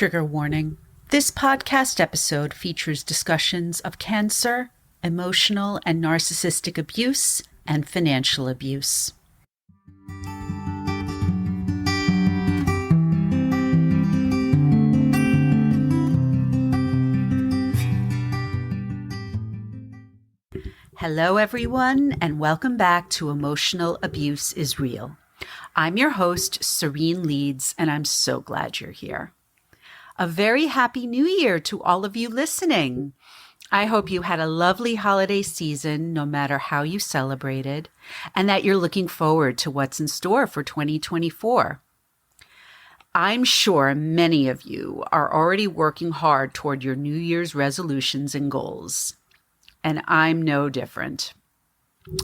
Trigger warning. This podcast episode features discussions of cancer, emotional and narcissistic abuse, and financial abuse. Hello, everyone, and welcome back to Emotional Abuse is Real. I'm your host, Sarene Leeds, and I'm so glad you're here. A very happy new year to all of you listening. I hope you had a lovely holiday season, no matter how you celebrated, and that you're looking forward to what's in store for 2024. I'm sure many of you are already working hard toward your New Year's resolutions and goals, and I'm no different.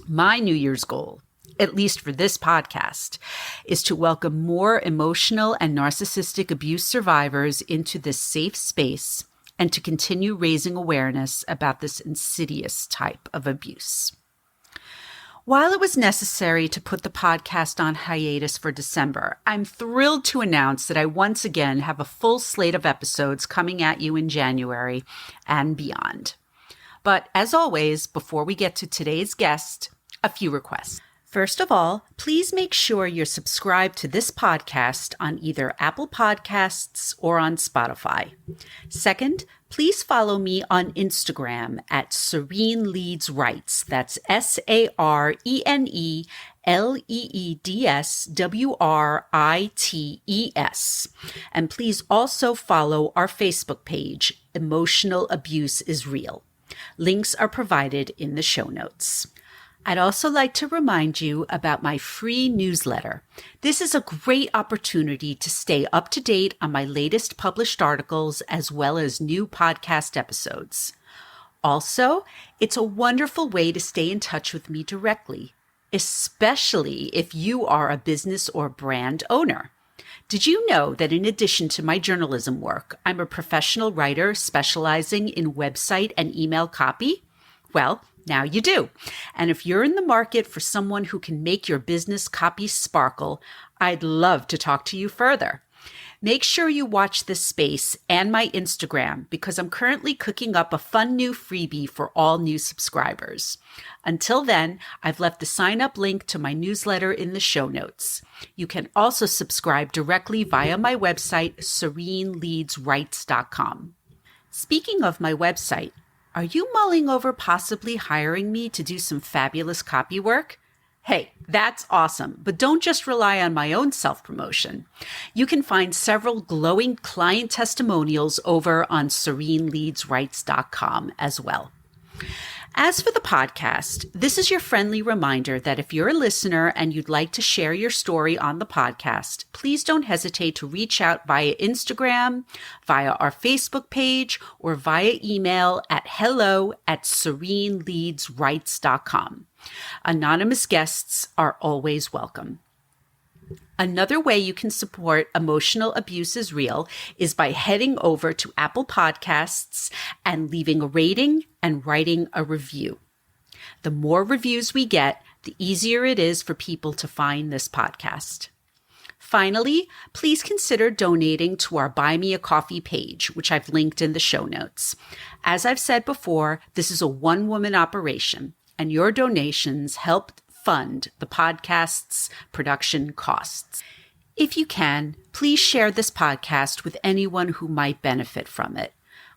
My New Year's goal, at least for this podcast, is to welcome more emotional and narcissistic abuse survivors into this safe space and to continue raising awareness about this insidious type of abuse. While it was necessary to put the podcast on hiatus for December, I'm thrilled to announce that I once again have a full slate of episodes coming at you in January and beyond. But as always, before we get to today's guest, a few requests. First of all, please make sure you're subscribed to this podcast on either Apple Podcasts or on Spotify. Second, please follow me on Instagram at Sarene Leeds Writes. That's SareneLeedsWrites. And please also follow our Facebook page, Emotional Abuse is Real. Links are provided in the show notes. I'd also like to remind you about my free newsletter. This is a great opportunity to stay up to date on my latest published articles as well as new podcast episodes. Also, it's a wonderful way to stay in touch with me directly, especially if you are a business or brand owner. Did you know that in addition to my journalism work, I'm a professional writer specializing in website and email copy? Well, now you do. And if you're in the market for someone who can make your business copy sparkle, I'd love to talk to you further. Make sure you watch this space and my Instagram because I'm currently cooking up a fun new freebie for all new subscribers. Until then, I've left the sign-up link to my newsletter in the show notes. You can also subscribe directly via my website, SareneLeedsWrites.com. Speaking of my website, are you mulling over possibly hiring me to do some fabulous copy work? Hey, that's awesome, but don't just rely on my own self-promotion. You can find several glowing client testimonials over on SareneLeedsWrites.com as well. As for the podcast, this is your friendly reminder that if you're a listener and you'd like to share your story on the podcast, please don't hesitate to reach out via Instagram, via our Facebook page, or via email at hello@SareneLeedsWrites.com. Anonymous guests are always welcome. Another way you can support Emotional Abuse is Real is by heading over to Apple Podcasts and leaving a rating and writing a review. The more reviews we get, the easier it is for people to find this podcast. Finally, please consider donating to our Buy Me a Coffee page, which I've linked in the show notes. As I've said before, this is a one-woman operation, and your donations help fund the podcast's production costs. If you can, please share this podcast with anyone who might benefit from it.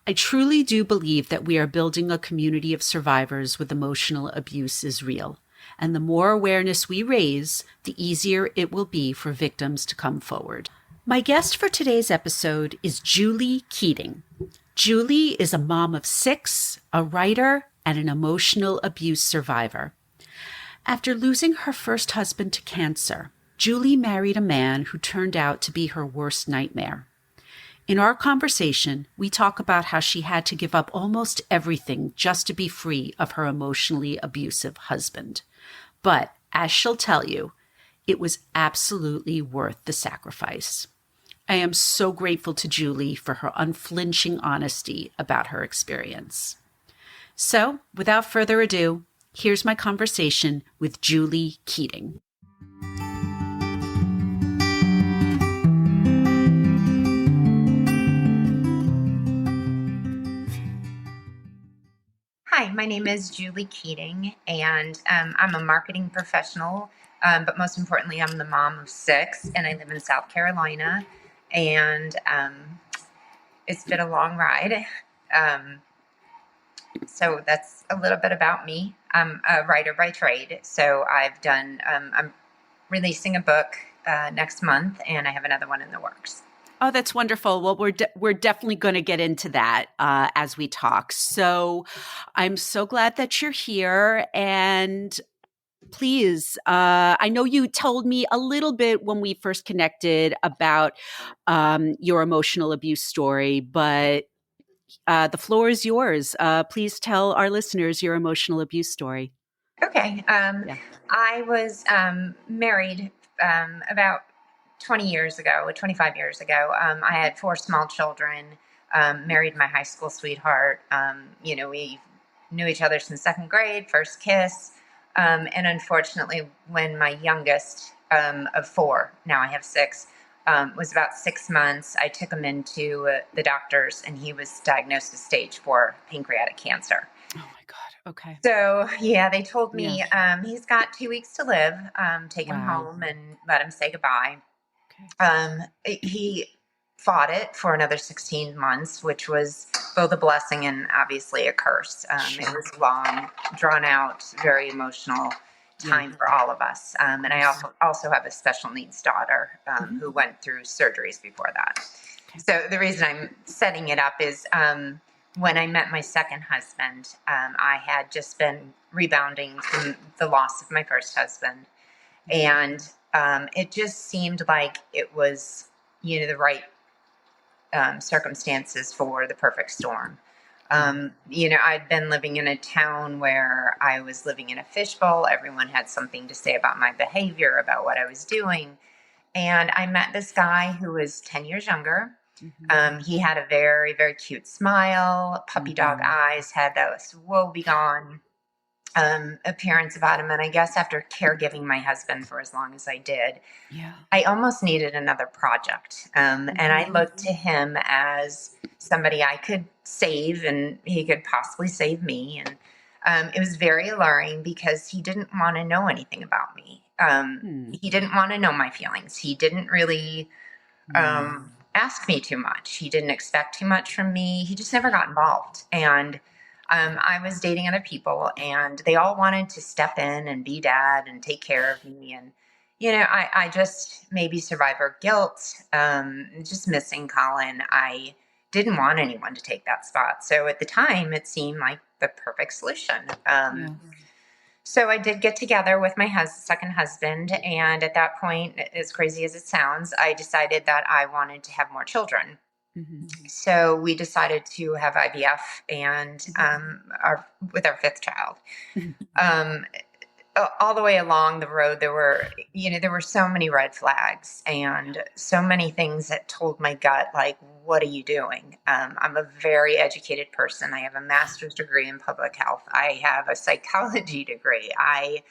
I truly do believe that we are building a community of survivors with emotional abuse is real. And the more awareness we raise, the easier it will be for victims to come forward. My guest for today's episode is Julie Keating. Julie is a mom of 6, a writer, and an emotional abuse survivor. After losing her first husband to cancer, Julie married a man who turned out to be her worst nightmare. In our conversation, we talk about how she had to give up almost everything just to be free of her emotionally abusive husband. But, as she'll tell you, it was absolutely worth the sacrifice. I am so grateful to Julie for her unflinching honesty about her experience. So, without further ado, here's my conversation with Julie Keating. Hi, my name is Julie Keating, and I'm a marketing professional, but most importantly, I'm the mom of 6, and I live in South Carolina, and it's been a long ride. Um, so that's a little bit about me. I'm a writer by trade, so I'm releasing a book next month, and I have another one in the works. Oh, that's wonderful. Well, we're definitely going to get into that as we talk. So, I'm so glad that you're here. And please, I know you told me a little bit when we first connected about your emotional abuse story, but the floor is yours. Please tell our listeners your emotional abuse story. Okay. Yeah. I was married about 20 years ago, 25 years ago. I had 4 small children, married my high school sweetheart. We knew each other since 2nd grade, first kiss. And unfortunately, when my youngest of 4, now I have 6, was about 6 months, I took him into the doctors, and he was diagnosed with stage 4 pancreatic cancer. Oh my God. Okay. So, yeah, they told Yeah. me he's got 2 weeks to live. Take him Wow. home and let him say goodbye. Okay. He fought it for another 16 months, which was both a blessing and obviously a curse. It Sure. was long, drawn out, very emotional time Yeah. for all of us. And I Course. also have a special needs daughter who went through surgeries before that. Okay. So the reason I'm setting it up is when I met my second husband, I had just been rebounding from the loss of my first husband. And it just seemed like it was, the right circumstances for the perfect storm. I'd been living in a town where I was living in a fishbowl. Everyone had something to say about my behavior, about what I was doing. And I met this guy who was 10 years younger. He had a very, very cute smile, puppy dog eyes, had those woebegone appearance about him. And I guess after caregiving my husband for as long as I did, Yeah. I almost needed another project. And I looked to him as somebody I could save, and he could possibly save me. And it was very alluring because he didn't want to know anything about me. He didn't want to know my feelings. He didn't really ask me too much. He didn't expect too much from me. He just never got involved. And I was dating other people, and they all wanted to step in and be dad and take care of me. And, I just maybe survivor guilt, just missing Colin. I didn't want anyone to take that spot. So at the time, it seemed like the perfect solution. So I did get together with my second husband. And at that point, as crazy as it sounds, I decided that I wanted to have more children. So we decided to have IVF and with our 5th child. All the way along the road, there were so many red flags and so many things that told my gut, like, what are you doing? I'm a very educated person. I have a master's degree in public health. I have a psychology degree. I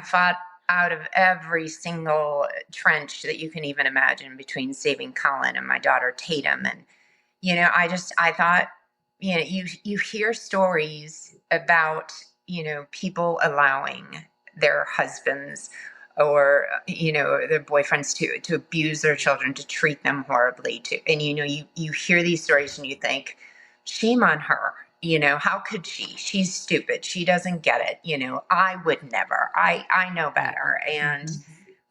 fought out of every single trench that you can even imagine between saving Colin and my daughter Tatum. And, I thought, you hear stories about, people allowing their husbands or, their boyfriends to abuse their children, to treat them horribly, and, you hear these stories and you think, shame on her. How could she? She's stupid. She doesn't get it. I would never. I know better. And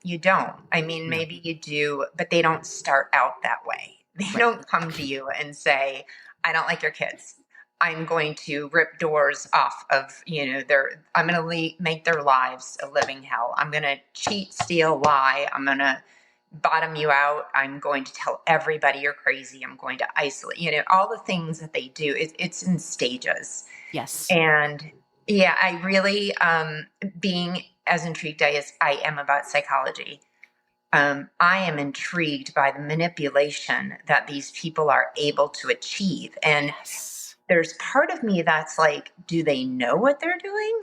you don't. I mean, maybe you do, but they don't start out that way. They don't come to you and say, I don't like your kids. I'm going to rip doors off of, I'm going to make their lives a living hell. I'm going to cheat, steal, lie. I'm going to bottom you out. I'm going to tell everybody you're crazy. I'm going to isolate, all the things that they do. It's in stages. Yes. And yeah, I really, being as intrigued as I am about psychology, I am intrigued by the manipulation that these people are able to achieve. And there's part of me that's like, do they know what they're doing?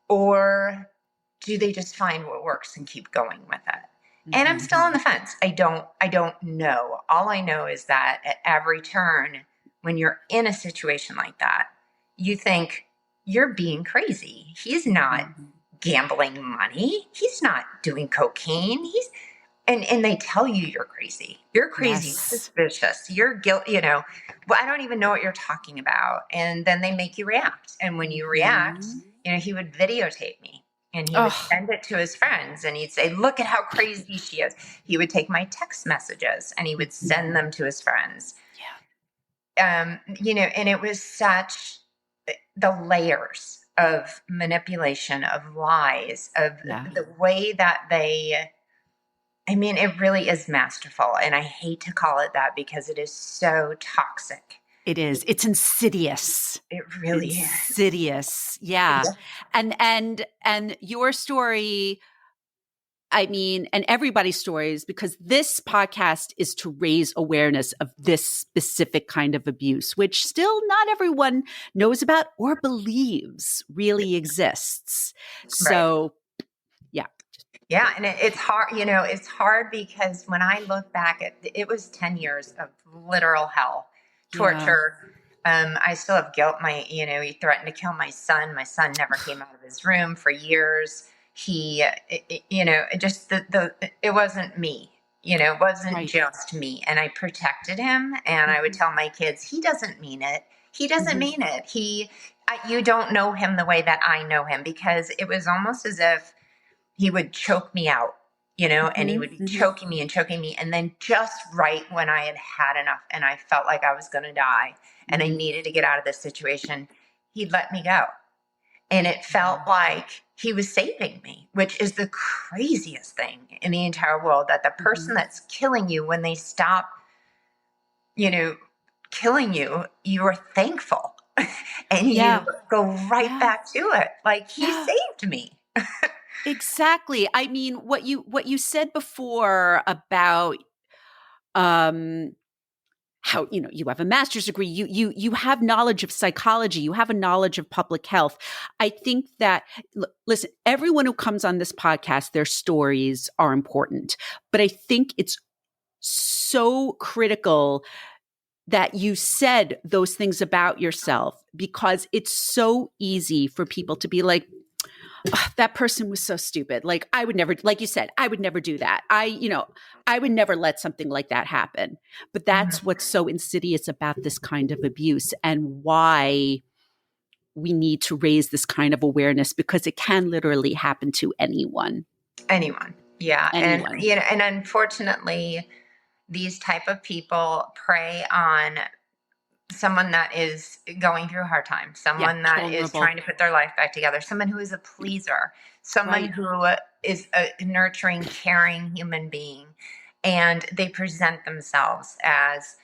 Or do they just find what works and keep going with it? And I'm still on the fence. I don't know. All I know is that at every turn, when you're in a situation like that, you think, you're being crazy. He's not Mhm. gambling money. He's not doing cocaine. And they tell you you're crazy. You're crazy. You're Yes. suspicious. You're guilt. Well, I don't even know what you're talking about. And then they make you react. And when you react, Mhm. he would videotape me and he would Oh, send it to his friends and he'd say, "Look at how crazy she is." He would take my text messages and he would send them to his friends. yeah. And it was such the layers of manipulation, of lies, of Yeah. the way that it really is masterful. And I hate to call it that because it is so toxic. It is. It's insidious. It really is. Insidious. Yeah. Yeah. And your story, I mean, and everybody's stories, because this podcast is to raise awareness of this specific kind of abuse, which still not everyone knows about or believes really exists. Right. So, yeah. Yeah. And it's hard, it's hard because when I look back at it was 10 years of literal hell, Yeah. torture. I still have guilt. He threatened to kill my son. My son never came out of his room for years. It wasn't me. It wasn't Right. just me. And I protected him. And I would tell my kids, he doesn't mean it. He doesn't Mhm. mean it. You don't know him the way that I know him, because it was almost as if he would choke me out, and he Mhm. would be Mhm. choking me and choking me. And then just right when I had had enough and I felt like I was going to die and I Mhm. needed to get out of this situation, he'd let me go. And it felt like he was saving me, which is the craziest thing in the entire world, that the person Mhm. that's killing you, when they stop, you know, killing you, you are thankful and you Yeah. go right Yeah. back to it. Like, he Yeah. saved me. Exactly. I mean, what you said before about um how you have a master's degree, you have knowledge of psychology, you have a knowledge of public health. I think that listen, everyone who comes on this podcast, their stories are important, but I think it's so critical that you said those things about yourself, because it's so easy for people to be like, that person was so stupid. Like, I would never, like you said, I would never do that. I would never let something like that happen. But that's Mhm. what's so insidious about this kind of abuse, and why we need to raise this kind of awareness, because it can literally happen to anyone. Anyone. Yeah. And, Anyone. and unfortunately, these type of people prey on someone that is going through a hard time, Yeah. someone that is Vulnerable. trying to put their life back together, someone who is a pleaser, someone Right. who is a nurturing, caring human being. And they present themselves as,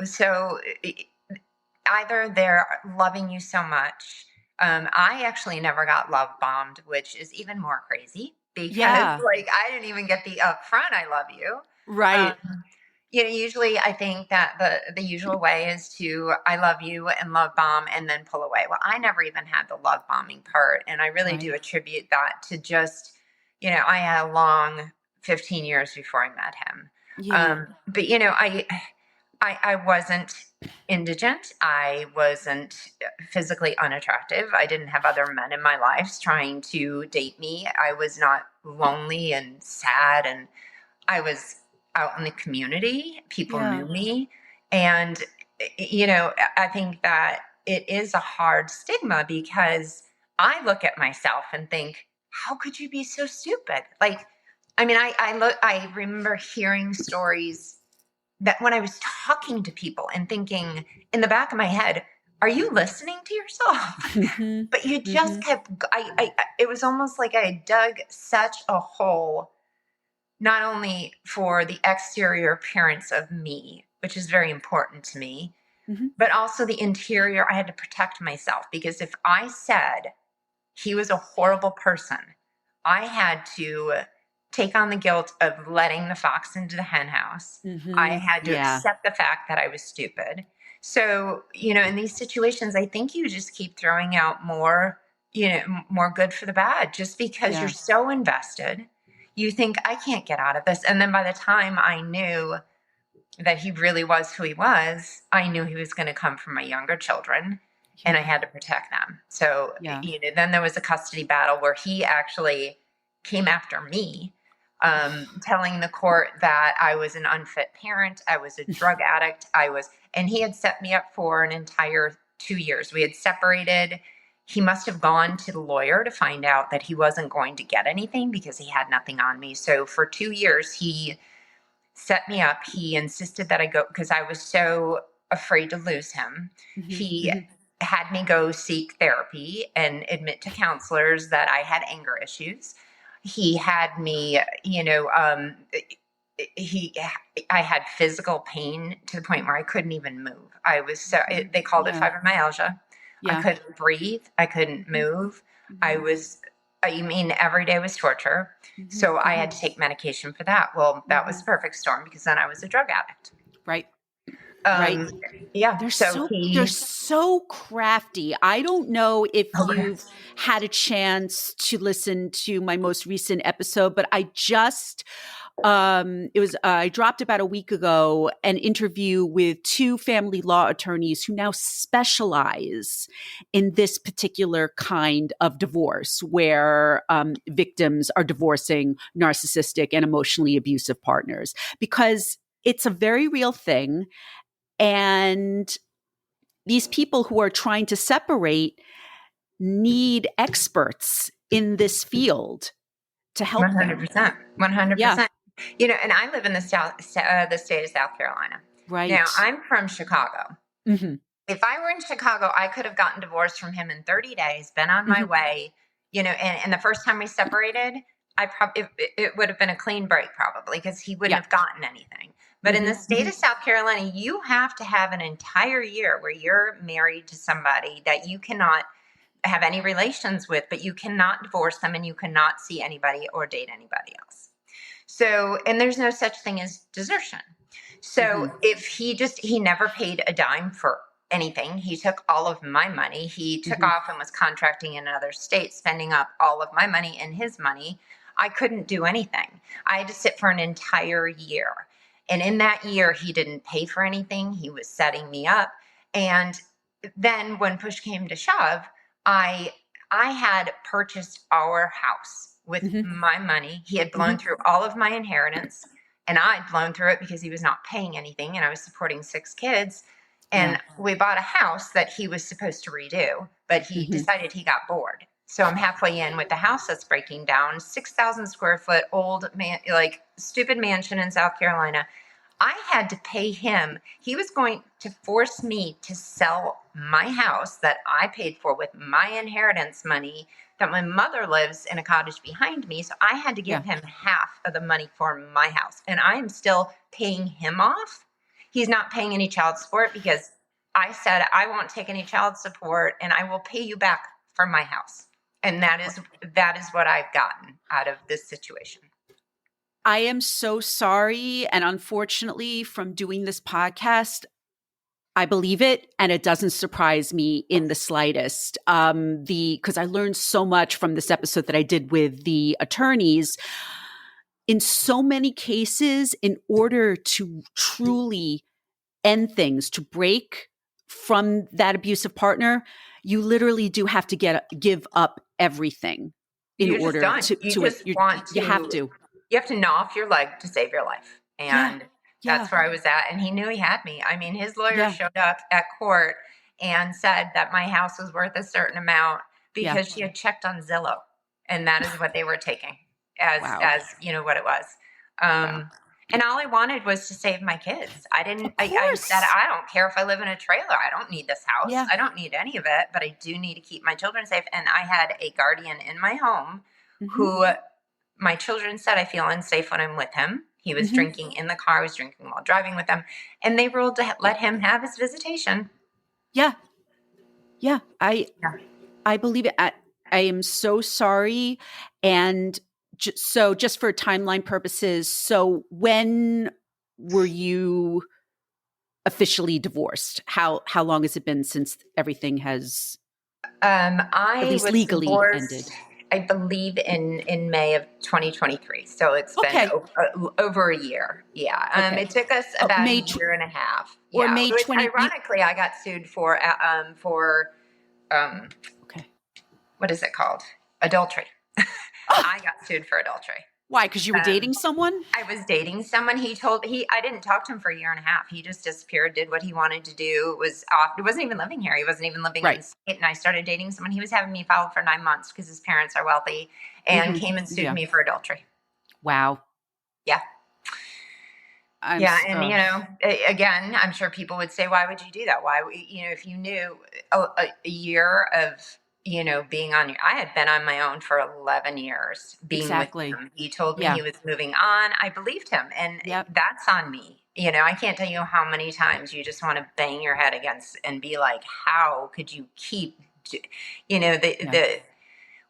so either they're loving you so much. I actually never got love bombed, which is even more crazy because, Yeah. like, I didn't even get the upfront "I love you." Right. Usually I think that the usual way is to "I love you" and love bomb and then pull away. Well, I never even had the love bombing part, and I really do Right. attribute that to just, I had a long 15 years before I met him. Yeah. But I wasn't indigent. I wasn't physically unattractive. I didn't have other men in my life trying to date me. I was not lonely and sad, and I was out in the community. People knew Yeah. me. And, I think that it is a hard stigma because I look at myself and think, how could you be so stupid? Like, I remember hearing stories that when I was talking to people and thinking in the back of my head, are you listening to yourself? Mhm. But you just Mhm. kept, it was almost like I dug such a hole, not only for the exterior appearance of me, which is very important to me, Mhm. but also the interior. I had to protect myself because if I said he was a horrible person, I had to take on the guilt of letting the fox into the henhouse. I Mhm. had to Yeah. accept the fact that I was stupid. So, in these situations, I think you just keep throwing out more, more good for the bad, just because you're Yeah. so invested. You think, I can't get out of this. And then by the time I knew that he really was who he was, I knew he was going to come from my younger children. and I had to protect them. So, Yeah. then there was a custody battle where he actually came after me, telling the court that I was an unfit parent. I was a drug addict. And he had set me up for an entire 2 years. We had separated. He must have gone to the lawyer to find out that he wasn't going to get anything because he had nothing on me. So for 2 years, he set me up. He insisted that I go because I was so afraid to lose him. He had me go seek therapy and admit to counselors that I had anger issues. He had me, I had physical pain to the point where I couldn't even move. I was they called it fibromyalgia. I couldn't breathe. I couldn't move. Every day was torture. So I had to take medication for that. Well, that was the perfect storm because then I was a drug addict. Right. Right. Yeah. They're so crafty. I don't know if you've had a chance to listen to my most recent episode, but I just I dropped about a week ago an interview with two family law attorneys who now specialize in this particular kind of divorce where victims are divorcing narcissistic and emotionally abusive partners, because it's a very real thing. And these people who are trying to separate need experts in this field to help 100%, them. 100%. Yeah. And I live in the state of South Carolina. Right. Now, I'm from Chicago. Mm-hmm. If I were in Chicago, I could have gotten divorced from him in 30 days, been on my way, and the first time we separated, it would have been a clean break probably because he wouldn't have gotten anything. But in the state of South Carolina, you have to have an entire year where you're married to somebody that you cannot have any relations with, but you cannot divorce them and you cannot see anybody or date anybody else. So, and there's no such thing as desertion. So if he never paid a dime for anything. He took all of my money. He took off and was contracting in another state, spending up all of my money and his money. I couldn't do anything. I had to sit for an entire year. And in that year, he didn't pay for anything. He was setting me up. And then when push came to shove, I had purchased our house with my money. He had blown through all of my inheritance, and I'd blown through it because he was not paying anything, and I was supporting 6 kids. And we bought a house that he was supposed to redo, but he decided he got bored. So I'm halfway in with the house that's breaking down, 6,000 square foot old man, like stupid mansion in South Carolina. I had to pay him. He was going to force me to sell my house that I paid for with my inheritance money, that my mother lives in a cottage behind me. So I had to give him half of the money for my house. And I am still paying him off. He's not paying any child support because I said, I won't take any child support and I will pay you back for my house. And that is what I've gotten out of this situation. I am so sorry. And unfortunately, from doing this podcast, I believe it, and it doesn't surprise me in the slightest. Because I learned so much from this episode that I did with the attorneys. In so many cases, in order to truly end things, to break from that abusive partner, you literally do have to give up everything in order to. You have to. You have to gnaw off your leg to save your life. And that's where I was at. And he knew he had me. I mean, his lawyer showed up at court and said that my house was worth a certain amount because she had checked on Zillow. And that is what they were taking as what it was. And all I wanted was to save my kids. I said, I don't care if I live in a trailer. I don't need this house. I don't need any of it, but I do need to keep my children safe. And I had a guardian in my home who my children said, I feel unsafe when I'm with him. He was drinking in the car. I was drinking while driving with them. And they ruled to let him have his visitation. Yeah. I believe it. I am so sorry. And so just for timeline purposes, so when were you officially divorced? How long has it been since everything has at least legally ended? I believe in May of 2023. So it's been over a year. Yeah. It took us about a year and a half. Or May 20. Ironically, I got sued for Okay. what is it called? Adultery. Oh, I got sued for adultery. why? Because you were dating someone? I was dating someone. I didn't talk to him for a year and a half. He just disappeared, did what he wanted to do, was off. He wasn't even living here. He wasn't even living in Right. the state. And I started dating someone. He was having me filed for 9 months because his parents are wealthy, and Hmm. came and sued Yeah. me for adultery. Wow. Yeah. I'm. Yeah. And, again, I'm sure people would say, why would you do that? If you knew a year of, being on I had been on my own for 11 years being with Exactly. him. He told me Yeah. he was moving on. I believed him. And Yep. that's on me. I can't tell you how many times you just want to bang your head against and be like, how could you keep, Yeah.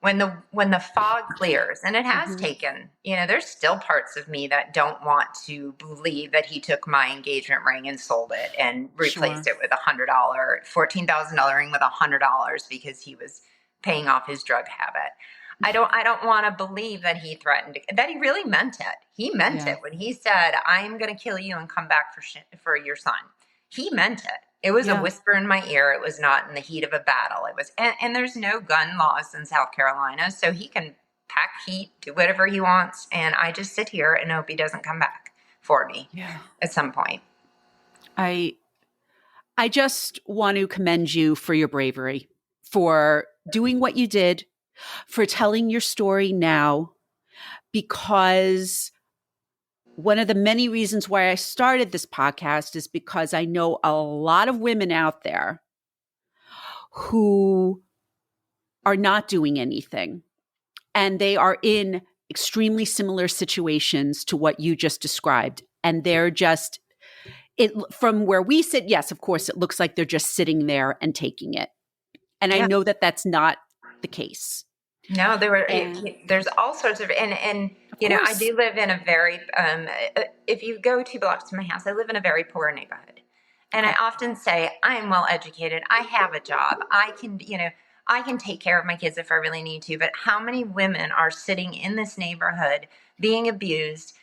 when the fog clears, and it has Hmm. taken, there's still parts of me that don't want to believe that he took my engagement ring and sold it and replaced Sure. it with $100 $14,000 ring with $100 because he was paying off his drug habit. I don't want to believe that he threatened, that he really meant it. He meant Yeah. it when he said, I'm going to kill you and come back for your son. He meant it. It was a Yeah. whisper in my ear. It was not in the heat of a battle. It was, and there's no gun laws in South Carolina, so he can pack heat, do whatever he wants, and I just sit here and hope he doesn't come back for me Yeah. at some point. I I just want to commend you for your bravery, for doing what you did, for telling your story now, because one of the many reasons why I started this podcast is because I know a lot of women out there who are not doing anything, and they are in extremely similar situations to what you just described. And they're just, it from where we sit, yes, of course, it looks like they're just sitting there and taking it. And I Yeah. know that that's not the case. No, And there's all sorts of, and of I course, do live in a very, if you go 2 blocks from my house, I live in a very poor neighborhood. And I okay. often say, I'm well educated. I have a job. I can take care of my kids if I really need to. But how many women are sitting in this neighborhood being abused?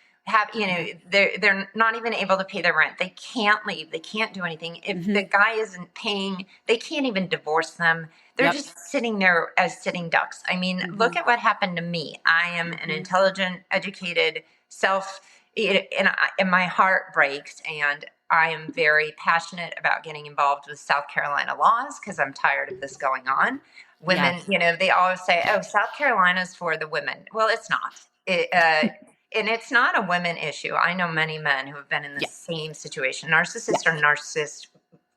Yeah. They're not even able to pay their rent. They can't leave. They can't do anything. If the Hmm. guy isn't paying, they can't even divorce them. They're Yep. just sitting there as sitting ducks. I mean, look Hmm. at what happened to me. I am an Hmm. intelligent, educated self, and my heart breaks. And I am very passionate about getting involved with South Carolina laws because I'm tired of this going on. Women, Yes. they always say, "Oh, South Carolina's for the women." Well, it's not. And it's not a women issue. I know many men who have been in the Yeah. same situation. Narcissists Yes. are narcissists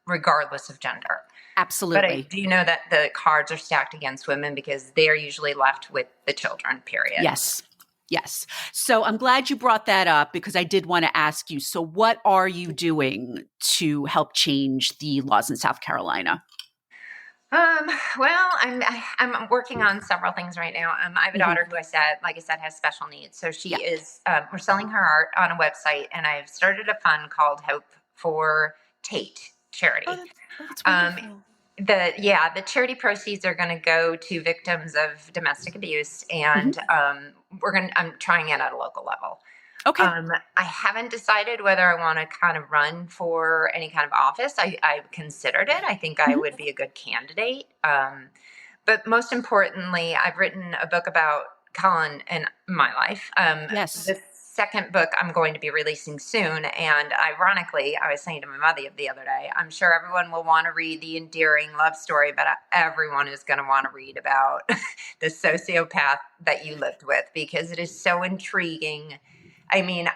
regardless of gender. But I Absolutely. do know that the cards are stacked against women because they are usually left with the children, period. Yes. Yes. So I'm glad you brought that up because I did want to ask you. So, what are you doing to help change the laws in South Carolina? Um, well, I'm working on several things right now. I have a Hmm. daughter who like I said, has special needs. So Yeah. she is, we're selling her art on a website, and I've started a fund called Hope for Tate charity. That's Um, wonderful. the charity proceeds are going to go to victims of domestic abuse, Hmm. and I'm trying it at a local level. Okay. I haven't decided whether I want to kind of run for any kind of office. I considered it. I think I Hmm. would be a good candidate. But most importantly, I've written a book about Colin and my life. Yes. The second book I'm going to be releasing soon. And ironically, I was saying to my mother the other day, I'm sure everyone will want to read the endearing love story, but everyone is going to want to read about the sociopath that you lived with because it is so intriguing. I mean,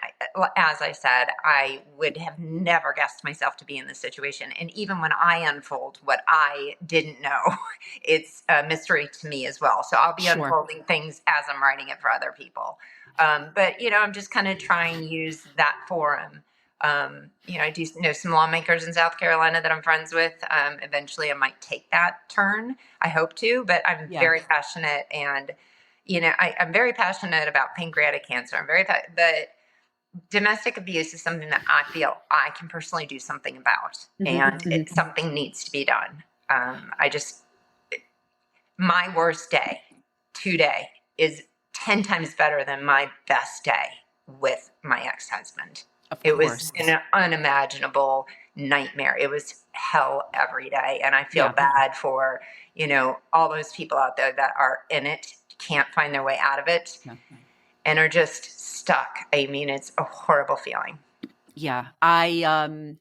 as I said, I would have never guessed myself to be in this situation. And even when I unfold what I didn't know, it's a mystery to me as well. So I'll be Sure. unfolding things as I'm writing it for other people. But, I'm just kind of trying to use that forum. I do know some lawmakers in South Carolina that I'm friends with. Eventually, I might take that turn. I hope to, but I'm Yeah. very passionate and I'm very passionate about pancreatic cancer. But domestic abuse is something that I feel I can personally do something about, Hmm. and Hmm. something needs to be done. My worst day today is 10 times better than my best day with my ex-husband. Of It was course. an unimaginable nightmare. It was hell every day. And I feel Yeah. bad for, all those people out there that are in it, can't find their way out of it, Yeah. and are just stuck. I mean, it's a horrible feeling. Yeah. I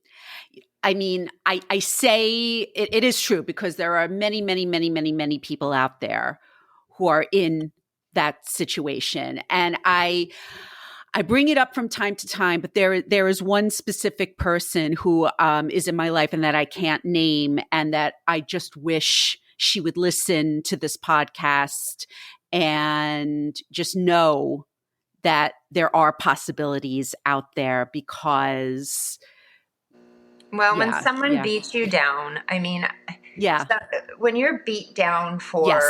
say it is true because there are many, many, many, many, many people out there who are in that situation. And I bring it up from time to time, but there is one specific person who is in my life and that I can't name, and that I just wish she would listen to this podcast and just know that there are possibilities out there because Well, when yeah, someone yeah, beats you down, I mean, yeah, so when you're beat down yes, for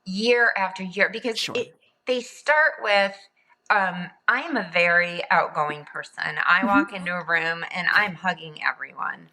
year after year, because sure. they start with, I am a very outgoing person. I Mhm. walk into a room and I'm hugging everyone.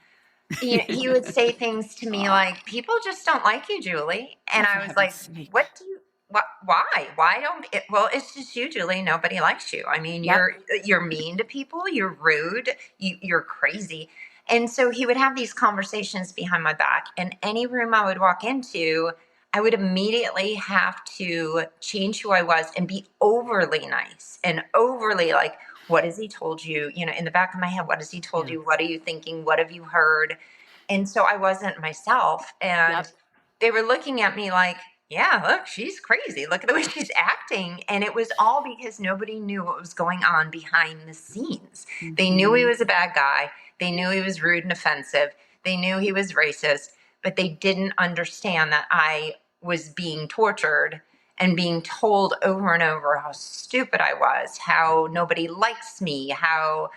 He would say things to me like, "People just don't like you, Julie," Oh, and for I was heaven's like, sake. "What do you? What? Why don't? Well, it's just you, Julie. Nobody likes you. I mean, Yep. you're mean to people. You're rude. You're crazy." And so he would have these conversations behind my back, and any room I would walk into, I would immediately have to change who I was and be overly nice and overly like, "What has he told you?" In the back of my head, "What has he told Yeah. you? What are you thinking? What have you heard?" And so I wasn't myself. And Yep. they were looking at me like, "Yeah, look, she's crazy. Look at the way she's acting." And it was all because nobody knew what was going on behind the scenes. They knew he Mhm. was a bad guy. They knew he was rude and offensive. They knew he was racist, but they didn't understand that I was being tortured and being told over and over how stupid I was, how nobody likes me, how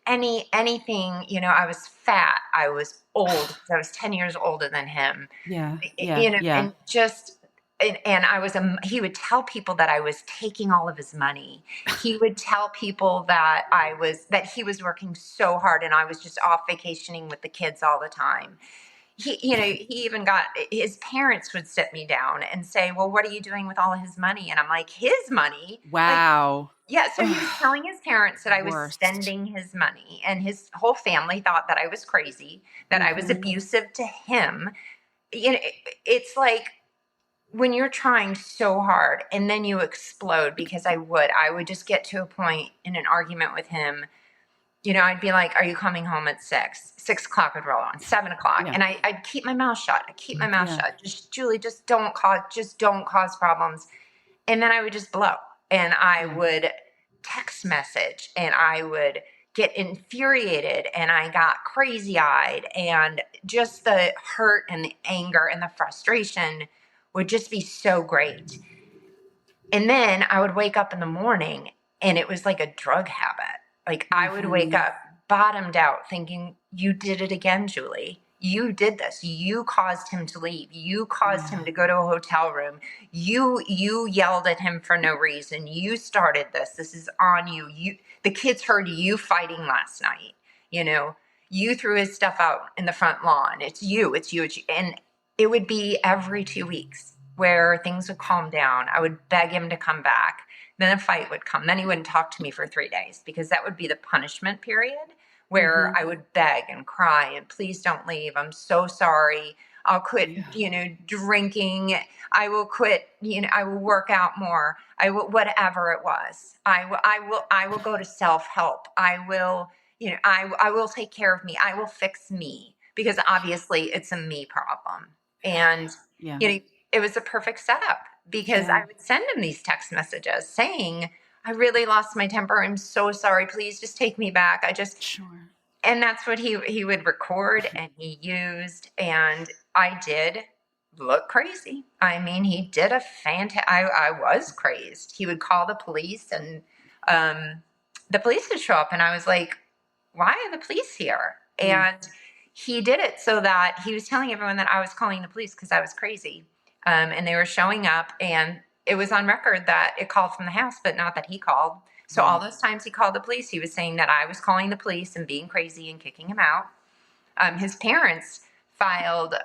anything, I was fat, I was old because I was 10 years older than him, Yeah. Yeah. Yeah. and just, and I was, he would tell people that I was taking all of his money. He would tell people that he was working so hard and I was just off vacationing with the kids all the time. He even got, his parents would sit me down and say, "Well, what are you doing with all of his money?" And I'm like, "His money?" Like, Wow. yeah, so he was Ugh, telling his parents that I was worst. spending his money, and his whole family thought that I was crazy, that I was Mhm. abusive to him. It's like when you're trying so hard and then you explode, because I would just get to a point in an argument with him. I'd be like, "Are you coming home at 6?" 6 o'clock would roll on, 7 o'clock. Yeah. And I'd keep my mouth shut. I keep my mouth Yeah. shut. Just, Julie, just don't cause problems. And then I would just blow, and I Yeah. would text message, and I would get infuriated, and I got crazy eyed, and just the hurt and the anger and the frustration would just be so great. And then I would wake up in the morning and it was like a drug habit. Like I would wake Mhm. up bottomed out thinking, "You did it again, Julie. You did this. You caused him to leave. You caused him Yeah. to go to a hotel room. You yelled at him for no reason. You started this. This is on you. The kids heard you fighting last night. You know, you threw his stuff out in the front lawn. It's you. It's you. It's you." And it would be every 2 weeks where things would calm down. I would beg him to come back. Then a fight would come. Then he wouldn't talk to me for 3 days, because that would be the punishment period where Mhm. I would beg and cry and, "Please don't leave. I'm so sorry. I'll quit, Yeah. drinking. I will quit, I will work out more. I will, whatever it was. I will go to self-help. I will, I will take care of me. I will fix me, because obviously it's a me problem." And, Yeah. you know, it was a perfect setup, because Yeah. I would send him these text messages saying, "I really lost my temper. I'm so sorry. Please just take me back. Sure. And that's what he would record and he used. And I did look crazy. I mean, he did a fantastic, I was crazed. He would call the police, and um, the police would show up, and I was like, "Why are the police here?" Yeah. And he did it so that he was telling everyone that I was calling the police because I was crazy. And they were showing up, and it was on record that it called from the house, but not that he called. So all Right. those times he called the police, he was saying that I was calling the police and being crazy and kicking him out. His parents filed,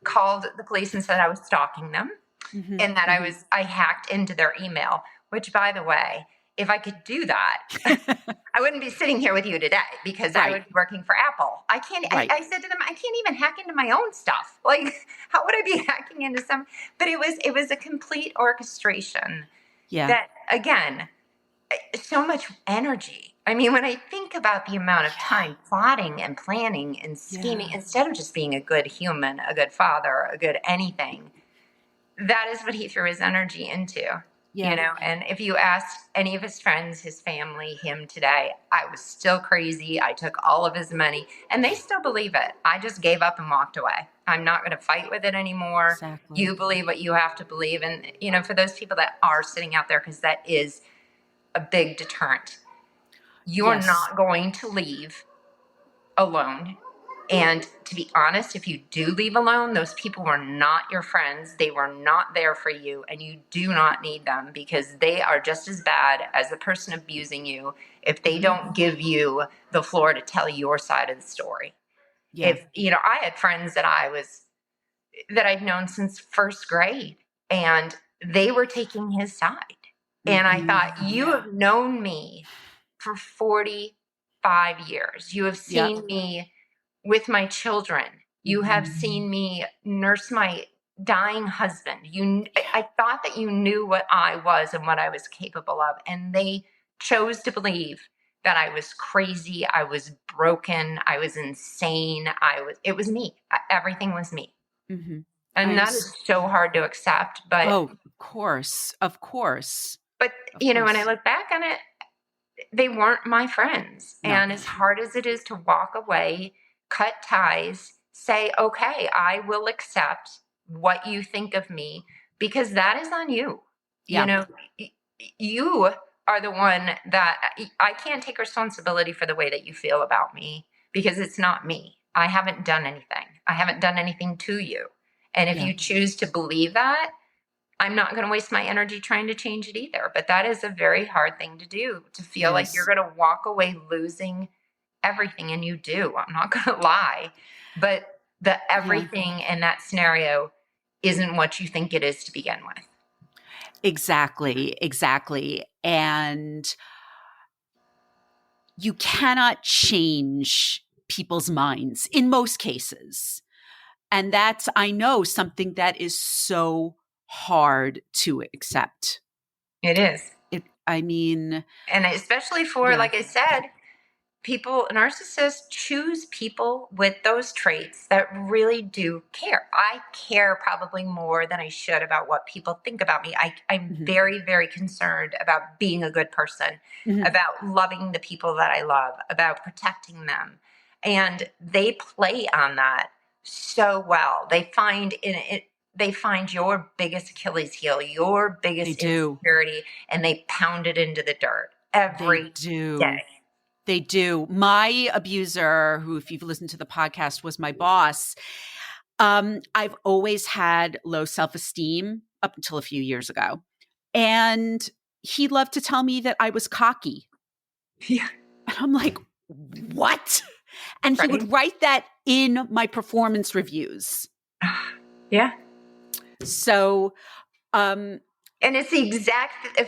called the police and said I was stalking them, Mhm. and that Mhm. I hacked into their email, which, by the way, if I could do that, I wouldn't be sitting here with you today because I Right. would be working for Apple. I can't, Right. I said to them, I can't even hack into my own stuff. Like, how would I be hacking into but it was a complete orchestration Yeah. that, again, so much energy. I mean, when I think about the amount of time plotting and planning and scheming, Yeah. instead of just being a good human, a good father, a good anything, that is what he threw his energy into. Yeah. And if you asked any of his friends, his family, him today, I was still crazy. I took all of his money and they still believe it. I just gave up and walked away. I'm not going to fight with it anymore. Exactly. You believe what you have to believe. And, for those people that are sitting out there, because that is a big deterrent, you're Yes. not going to leave alone. And to be honest, if you do leave alone, those people were not your friends. They were not there for you, and you do not need them because they are just as bad as the person abusing you if they don't give you the floor to tell your side of the story. Yeah. If, I had friends that I'd known since first grade, and they were taking his side. And I thought, you have known me for 45 years. You have seen me with my children. You have seen me nurse my dying husband. I thought that you knew what I was and what I was capable of. And they chose to believe that I was crazy. I was broken. I was insane. It was me. Everything was me. Mm-hmm. And that is so hard to accept. But, of course. Of course. when I look back on it, they weren't my friends. No. And as hard as it is to walk away, cut ties, say, okay, I will accept what you think of me because that is on you. Yeah. You are the one that I can't take responsibility for the way that you feel about me because it's not me. I haven't done anything. I haven't done anything to you. And if you choose to believe that, I'm not going to waste my energy trying to change it either. But that is a very hard thing to do, to feel like you're going to walk away losing everything. And you do. I'm not going to lie. But the everything in that scenario isn't what you think it is to begin with. Exactly. And you cannot change people's minds in most cases. And that's, I know, something that is so hard to accept. It is. And especially for, like I said, narcissists choose people with those traits that really do care. I care probably more than I should about what people think about me. I'm very, very concerned about being a good person, about loving the people that I love, about protecting them. And they play on that so well. They find your biggest Achilles heel, your biggest insecurity, and they pound it into the dirt every day. They do. My abuser, who, if you've listened to the podcast, was my boss. I've always had low self-esteem up until a few years ago. And he loved to tell me that I was cocky. Yeah. And I'm like, what? And he would write that in my performance reviews. Yeah. So, and it's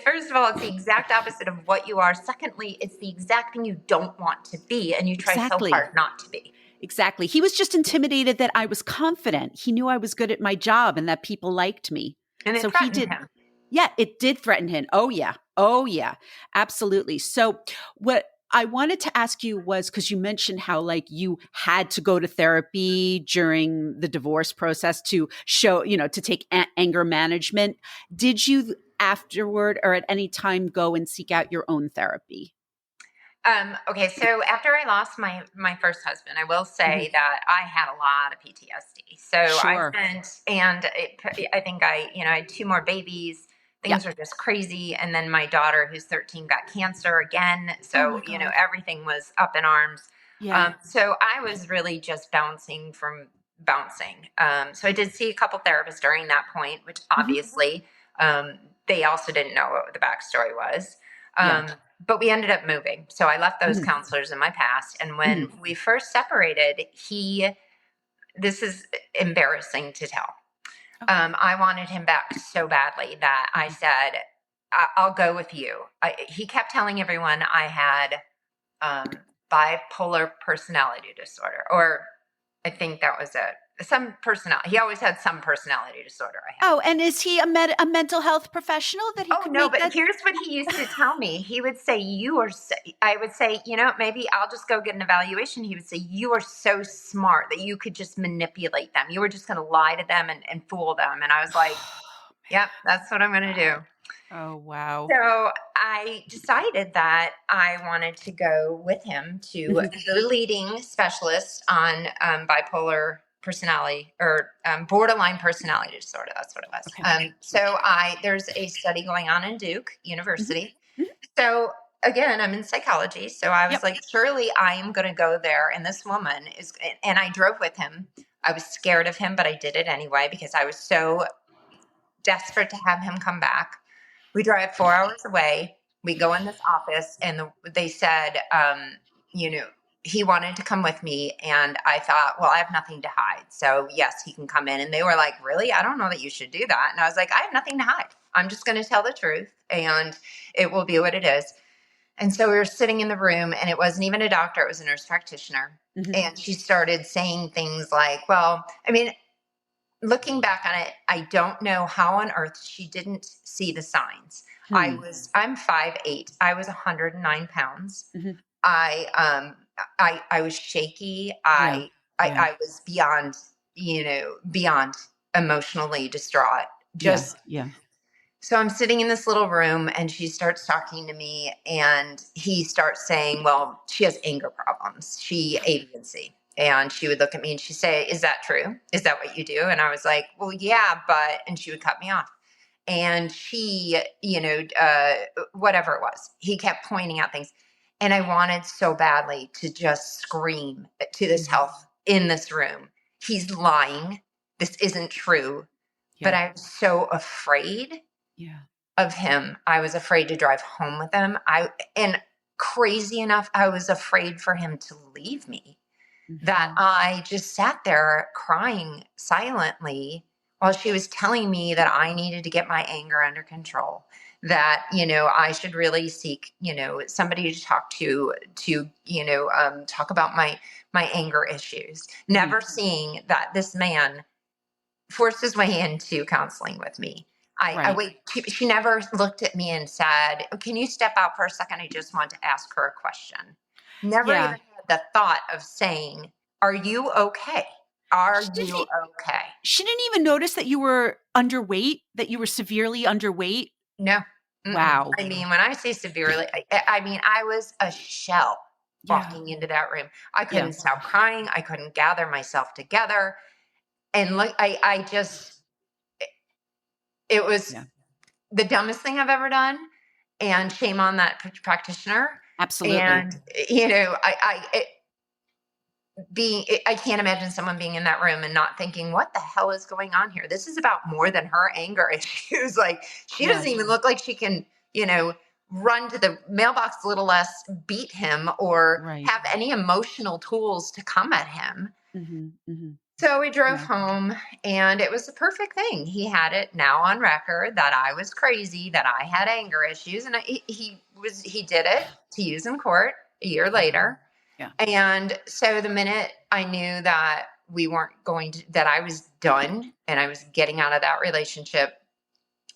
first of all, it's the exact opposite of what you are. Secondly, it's the exact thing you don't want to be. And you try so hard not to be. Exactly. He was just intimidated that I was confident. He knew I was good at my job and that people liked me. And it threatened him. Yeah, it did threaten him. Oh, yeah. Absolutely. So what I wanted to ask you was, because you mentioned how you had to go to therapy during the divorce process to show, to take anger management. Did you afterward or at any time go and seek out your own therapy? Okay, so after I lost my first husband, I will say that I had a lot of PTSD. So I think I had 2 more babies. Things were just crazy. And then my daughter, who's 13, got cancer again. So, everything was up in arms. Yeah. So I was really just bouncing. So I did see a couple therapists during that point, which obviously they also didn't know what the backstory was. But we ended up moving. So I left those counselors in my past. And when we first separated, this is embarrassing to tell. I wanted him back so badly that I said, I'll go with you. He kept telling everyone I had bipolar personality disorder, or I think that was it. He always had some personality disorder I had. Oh, and is he a mental health professional that he Oh could no, make but that? here's what he used to tell me. He would say, I would say, maybe I'll just go get an evaluation. He would say, you are so smart that you could just manipulate them. You were just going to lie to them and fool them. And I was like, yep, that's what I'm going to do. Oh, wow. So I decided that I wanted to go with him to the leading specialist on bipolar personality, or borderline personality disorder. That's what it was. Okay. There's a study going on in Duke Mhm. University. Mhm. So again, I'm in psychology. So I was Yep. like, surely I am going to go there. And this woman and I drove with him. I was scared of him, but I did it anyway because I was so desperate to have him come back. We drive 4 hours away. We go in this office, and they said, he wanted to come with me. And I thought, well, I have nothing to hide. So, yes, he can come in. And they were like, really? I don't know that you should do that. And I was like, I have nothing to hide. I'm just going to tell the truth, and it will be what it is. And so we were sitting in the room, and it wasn't even a doctor. It was a nurse practitioner. Mhm. And she started saying things like, well, I mean, looking back on it, I don't know how on earth she didn't see the signs. Hmm. I'm 5'8". I was 109 pounds. Mhm. I was shaky. Yeah. Yeah. I was beyond emotionally distraught. Yeah. Just Yeah. so I'm sitting in this little room, and she starts talking to me, and he starts saying, well, she has anger problems. She ADHD. And she would look at me and she'd say, is that true? Is that what you do? And I was like, well, yeah, and she would cut me off. And she, whatever it was, he kept pointing out things. And I wanted so badly to just scream to this Mhm. health in this room. He's lying. This isn't true. But Yeah. I was so afraid Yeah. of him. I was afraid to drive home with him. And crazy enough, I was afraid for him to leave me, that Mhm. I just sat there crying silently while she was telling me that I needed to get my anger under control, that, I should really seek, somebody to talk to talk about my anger issues. Mhm. Never seeing that this man forced his way into counseling with me. I Right. wait. She never looked at me and said, "Can you step out for a second? I just want to ask her a question." Never even Yeah. had the thought of saying, "Are you okay? Are She didn't you e okay?" she didn't even notice that you were underweight, that you were severely underweight? No. Mm-mm. Wow. I mean, when I say severely, I mean I was a shell Yeah. walking into that room. I Yeah. couldn't stop crying. I couldn't gather myself together, and look, I just it was Yeah. the dumbest thing I've ever done, and shame on that practitioner. Absolutely. And I can't imagine someone being in that room and not thinking, "What the hell is going on here? This is about more than her anger issues." Like, she Yeah. doesn't even look like she can, run to the mailbox a little less, beat him, or Right. have any emotional tools to come at him. Mhm. Mhm. So we drove Yeah. home, and it was the perfect thing. He had it now on record that I was crazy, that I had anger issues, and he did it to use in court a year Yeah. later. Yeah. And so the minute I knew that that I was done and I was getting out of that relationship,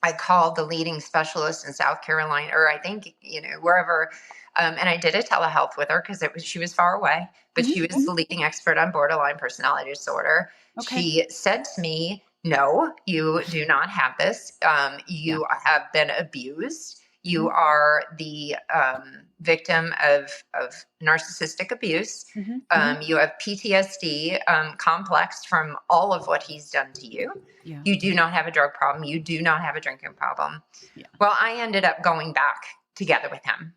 I called the leading specialist in South Carolina, or I think, wherever. And I did a telehealth with her because she was far away, but Mhm. she was Mhm. the leading expert on borderline personality disorder. Okay. She said to me, no, you do not have this. Yeah. You have been abused. You Mhm. are the victim of narcissistic abuse. Mhm. Mhm. You have PTSD complex from all of what he's done to you. Yeah. You do not have a drug problem. You do not have a drinking problem. Yeah. Well, I ended up going back together with him,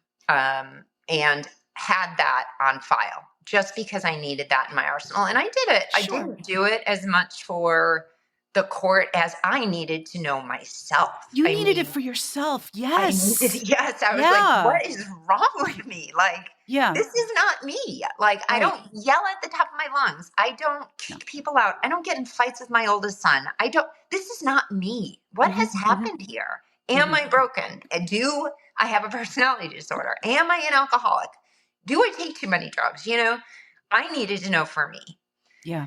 and had that on file just because I needed that in my arsenal. And I did it. I Sure. didn't do it as much for the court as I needed to know myself. You I needed it mean, for yourself. I needed, Yes. yes, I was like, Yeah. what is wrong with me? Like, Yeah. this is not me. Like, I Right. don't yell at the top of my lungs. I don't No. kick people out. I don't get in fights with my oldest son. This is not me. What has Mhm. Mhm. happened here? Am I broken? Do I have a personality disorder? Am I an alcoholic? Do I take too many drugs? I needed to know for me. Yeah.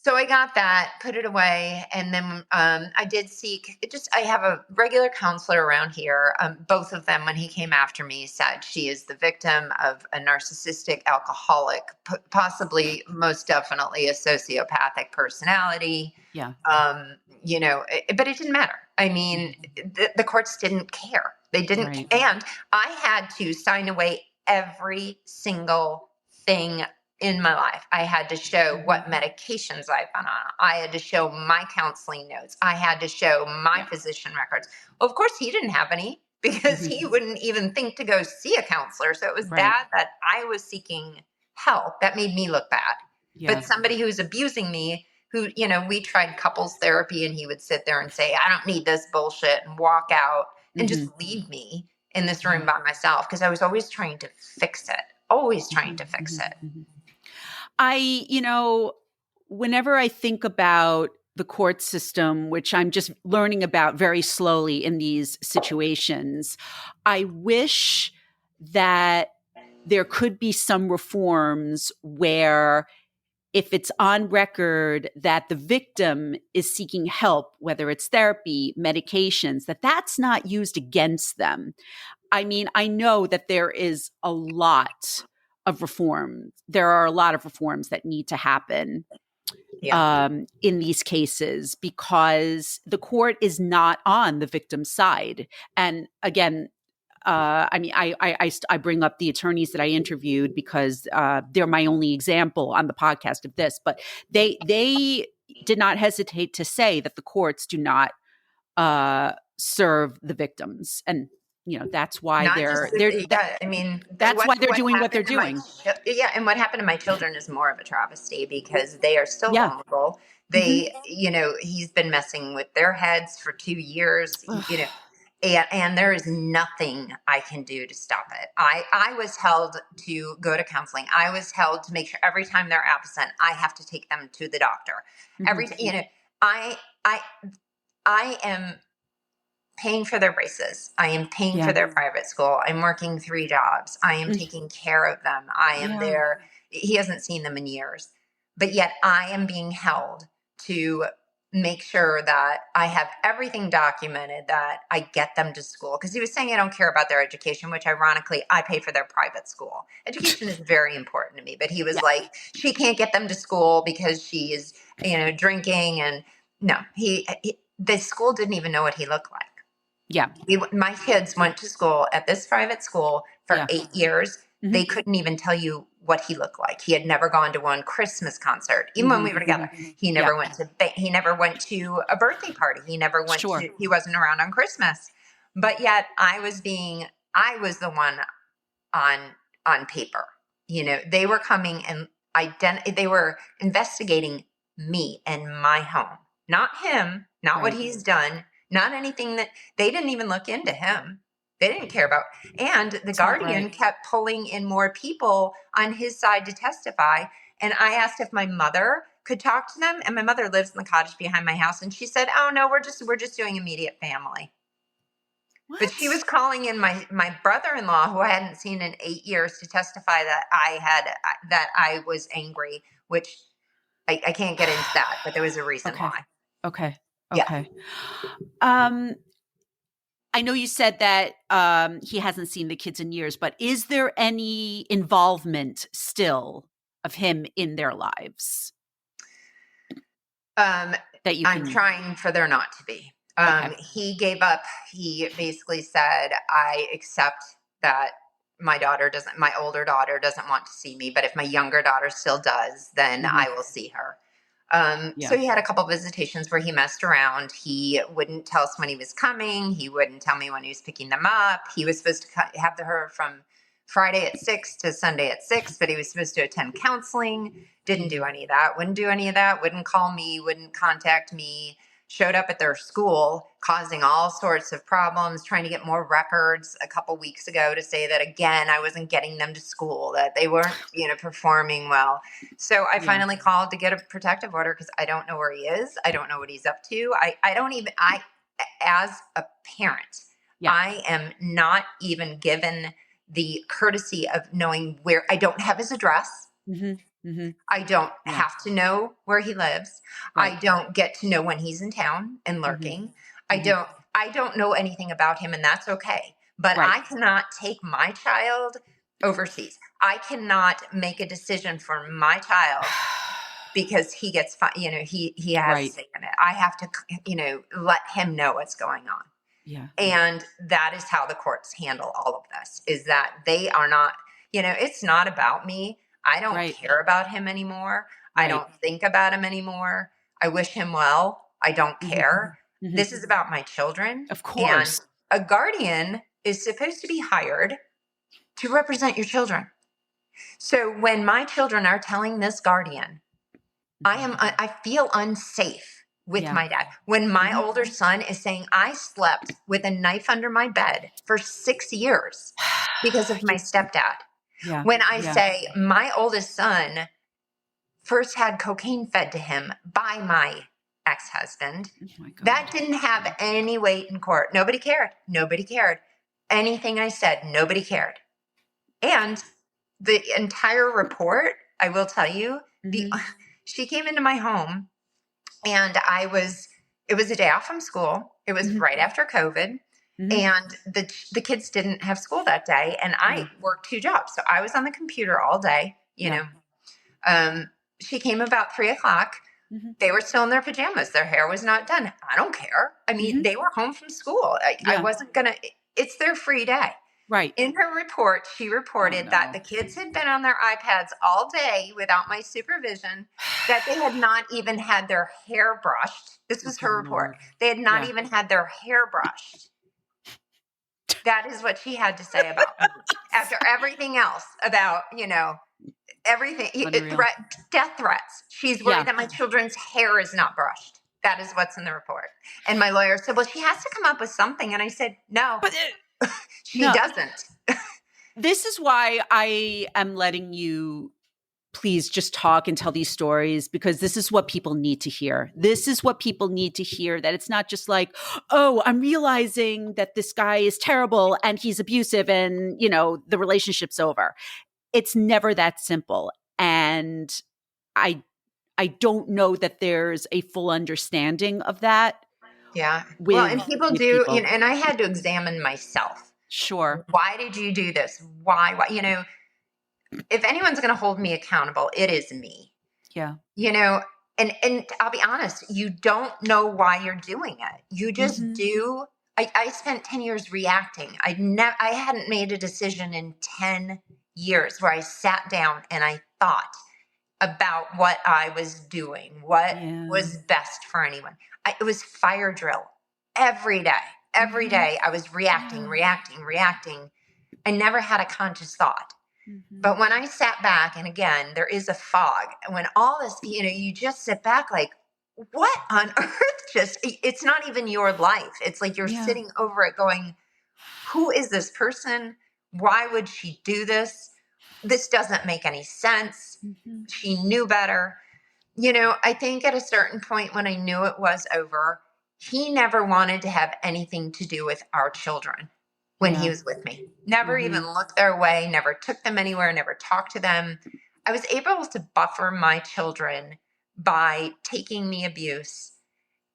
So I got that, put it away, and then I did seek. I have a regular counselor around here. Both of them, when he came after me, said she is the victim of a narcissistic alcoholic, possibly, most definitely, a sociopathic personality. Yeah. But it didn't matter. I mean, the courts didn't care. They didn't, Right. and I had to sign away every single thing in my life. I had to show what medications I've been on. I had to show my counseling notes. I had to show my physician records. Well, of course, he didn't have any because he wouldn't even think to go see a counselor. So it was Right. bad that I was seeking help. That made me look bad. Yeah. But somebody who's abusing me, who, we tried couples therapy, and he would sit there and say, I don't need this bullshit, and walk out and just leave me in this room by myself, because I was always trying to fix it. Always trying to fix it. Whenever I think about the court system, which I'm just learning about very slowly in these situations, I wish that there could be some reforms where, if it's on record that the victim is seeking help, whether it's therapy, medications, that's not used against them. I mean, I know that there is a lot of reform. There are a lot of reforms that need to happen in these cases, because the court is not on the victim's side. And again, I bring up the attorneys that I interviewed because they're my only example on the podcast of this, but they did not hesitate to say that the courts do not serve the victims, and that's why that's why they're doing what they're doing. And what happened to my children is more of a travesty, because they are still vulnerable. They, he's been messing with their heads for 2 years, and there is nothing I can do to stop it. I was held to go to counseling. I was held to make sure every time they're absent, I have to take them to the doctor. I am paying for their braces. I am paying for their private school. I'm working 3 jobs. I am taking care of them. I am there. He hasn't seen them in years, but yet I am being held to make sure that I have everything documented, that I get them to school. Because he was saying I don't care about their education, which ironically, I pay for their private school. Education is very important to me. But he was like, she can't get them to school because she is, drinking. And no, the school didn't even know what he looked like. Yeah. My kids went to school at this private school for 8 years. They couldn't even tell you what he looked like. He had never gone to one Christmas concert, even when we were together. He never went to he never went to a birthday party. He never went to, he wasn't around on Christmas. But yet I was the one on paper. They were coming and they were investigating me and my home. Not him, not what he's done, not anything that they didn't even look into him. They didn't care about. And the Guardian kept pulling in more people on his side to testify. And I asked if my mother could talk to them. And my mother lives in the cottage behind my house. And she said, oh no, we're just doing immediate family. What? But she was calling in my brother-in-law, who I hadn't seen in 8 years, to testify that I was angry, which I can't get into that, but there was a reason why. Okay. Yeah. I know you said that he hasn't seen the kids in years, but is there any involvement still of him in their lives? I'm trying for there not to be. He gave up. He basically said, I accept that my older daughter doesn't want to see me, but if my younger daughter still does, then I will see her. So he had a couple visitations where he messed around. He wouldn't tell us when he was coming. He wouldn't tell me when he was picking them up. He was supposed to have her from Friday at 6 to Sunday at 6, but he was supposed to attend counseling. Didn't do any of that. Wouldn't do any of that. Wouldn't call me. Wouldn't contact me. Showed up at their school, causing all sorts of problems, trying to get more records a couple weeks ago to say that, again, I wasn't getting them to school, that they weren't, performing well. So I finally called to get a protective order, because I don't know where he is. I don't know what he's up to. As a parent, Yeah. I am not even given the courtesy of knowing where. I don't have his address. I don't Yeah. have to know where he lives. I Right. don't get to know when he's in town and lurking. I don't know anything about him, and that's okay. But Right. I cannot take my child overseas. I cannot make a decision for my child because he gets he has a Right. stake in it. I have to let him know what's going on. Yeah. And that is how the courts handle all of this, is that they are not, it's not about me. I don't Right. care about him anymore. I Right. don't think about him anymore. I wish him well. I don't care. This is about my children. Of And course. a guardian is supposed to be hired to represent your children. So when my children are telling this guardian, I feel unsafe with Yeah. my dad. When my older son is saying, I slept with a knife under my bed for 6 years because of my stepdad. Yeah. When I Yeah. say my oldest son first had cocaine fed to him by my ex-husband, Oh my God. that didn't have any weight in court. Nobody cared. Nobody cared. Anything I said, nobody cared. And the entire report, I will tell you, she came into my home, and it was a day off from school. It was right after COVID. And the kids didn't have school that day. And I worked 2 jobs. So I was on the computer all day, she came about 3:00. They were still in their pajamas. Their hair was not done. I don't care. I mean, they were home from school. I wasn't going to, it's their free day. Right. In her report, she reported that the kids had been on their iPads all day without my supervision, that they had not even had their hair brushed. This was her report. They had not even had their hair brushed. That is what she had to say about me. After everything else about, everything, death threats. She's worried that my children's hair is not brushed. That is what's in the report. And my lawyer said, well, she has to come up with something. And I said, no, But she doesn't. This is why I am letting you please just talk and tell these stories, because this is what people need to hear. This is what people need to hear, that it's not just like, oh, I'm realizing that this guy is terrible and he's abusive and, the relationship's over. It's never that simple. And I don't know that there's a full understanding of that. Yeah. With, and people with do, people. and I had to examine myself. Sure. Why did you do this? Why? If anyone's going to hold me accountable, it is me. Yeah. And I'll be honest, you don't know why you're doing it. You just do. I spent 10 years reacting. I hadn't made a decision in 10 years where I sat down and I thought about what I was doing, what was best for anyone. It was fire drill every day. Every day I was reacting. I never had a conscious thought. But when I sat back, and again, there is a fog, and when all this, you just sit back like, what on earth it's not even your life. It's like you're sitting over it going, who is this person? Why would she do this? This doesn't make any sense. She knew better. I think at a certain point when I knew it was over, he never wanted to have anything to do with our children when he was with me. Never even looked their way, never took them anywhere, never talked to them. I was able to buffer my children by taking the abuse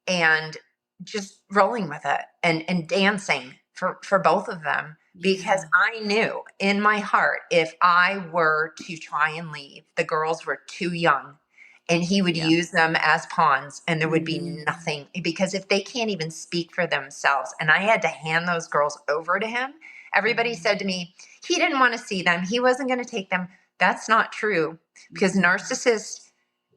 and just rolling with it and dancing for both of them, because I knew in my heart, if I were to try and leave, the girls were too young and he would use them as pawns, and there would be nothing, because if they can't even speak for themselves, and I had to hand those girls over to him, everybody said to me, he didn't want to see them. He wasn't going to take them. That's not true, because narcissists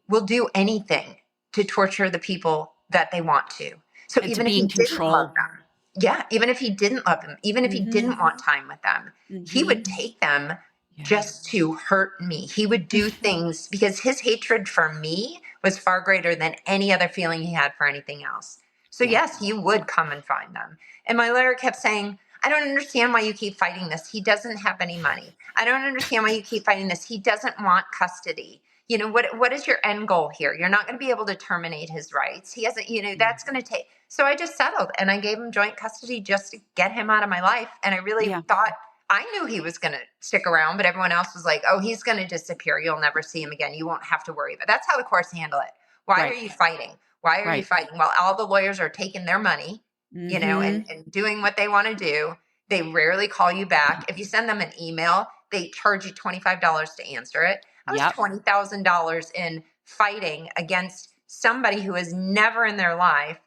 will do anything to torture the people that they want to. So And even to if be he in didn't control. love them, even if he didn't love them, even if he didn't want time with them, he would take them just to hurt me. He would do things because his hatred for me was far greater than any other feeling he had for anything else. So yes, he would come and find them. And my lawyer kept saying, I don't understand why you keep fighting this. He doesn't have any money. I don't understand why you keep fighting this. He doesn't want custody. what is your end goal here? You're not going to be able to terminate his rights. He hasn't, that's going to take. So I just settled and I gave him joint custody just to get him out of my life. And I really Yeah. thought, I knew he was going to stick around, but everyone else was like, oh, he's going to disappear. You'll never see him again. You won't have to worry about it. That's how the courts handle it. Why Right. are you fighting? Why are you Right. fighting? Well, all the lawyers are taking their money, and doing what they want to do. They rarely call you back. If you send them an email, they charge you $25 to answer it. I was Yep. $20,000 in fighting against somebody who was never in their life,